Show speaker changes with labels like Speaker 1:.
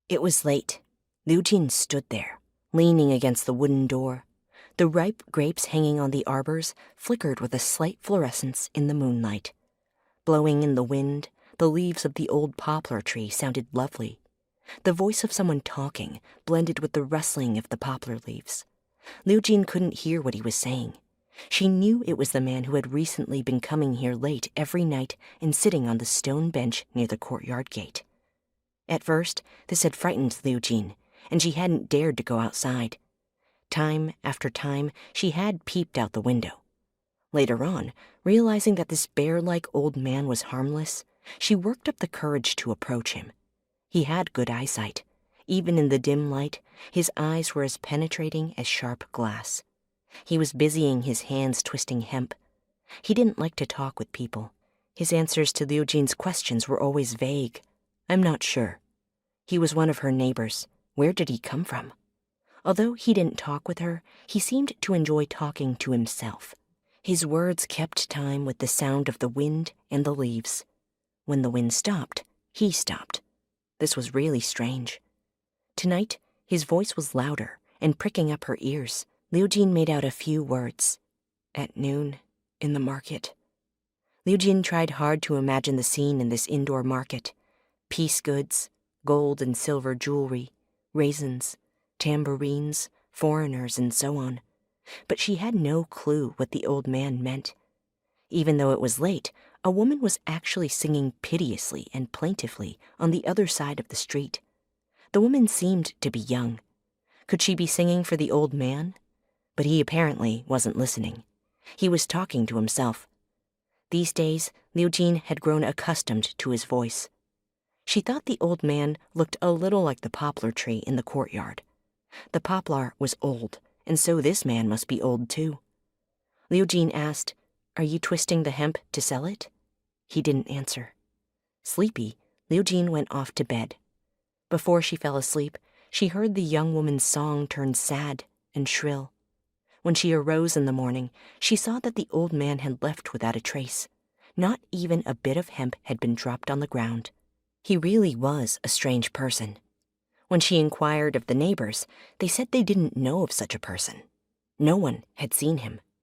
Speaker 1: It was late. Liujin stood there, leaning against the wooden door. The ripe grapes hanging on the arbors flickered with a slight fluorescence in the moonlight. Blowing in the wind, the leaves of the old poplar tree sounded lovely. The voice of someone talking blended with the rustling of the poplar leaves. Liujin couldn't hear what he was saying. She knew it was the man who had recently been coming here late every night and sitting on the stone bench near the courtyard gate. At first, this had frightened Liujin, and she hadn't dared to go outside. Time after time, she had peeped out the window. Later on, realizing that this bear-like old man was harmless, she worked up the courage to approach him. He had good eyesight. Even in the dim light, his eyes were as penetrating as sharp glass. He was busying his hands twisting hemp. He didn't like to talk with people. His answers to Liujin's questions were always vague. "I'm not sure." He was one of her neighbors. Where did he come from? Although he didn't talk with her, he seemed to enjoy talking to himself. His words kept time with the sound of the wind and the leaves. When the wind stopped, he stopped. This was really strange. Tonight, his voice was louder and pricking up her ears. Liujin made out a few words. "At noon, in the market." Liujin tried hard to imagine the scene in this indoor market. Piece goods, gold and silver jewelry, raisins, tambourines, foreigners, and so on. But she had no clue what the old man meant. Even though it was late, a woman was actually singing piteously and plaintively on the other side of the street. The woman seemed to be young. Could she be singing for the old man? But he apparently wasn't listening. He was talking to himself. These days, Liujin had grown accustomed to his voice. She thought the old man looked a little like the poplar tree in the courtyard. The poplar was old, and so this man must be old too. Liujin asked, "Are you twisting the hemp to sell it?" He didn't answer. Sleepy, Liujin went off to bed. Before she fell asleep, she heard the young woman's song turn sad and shrill. When she arose in the morning, she saw that the old man had left without a trace. Not even a bit of hemp had been dropped on the ground. He really was a strange person. When she inquired of the neighbors, they said they didn't know of such a person. No one had seen him.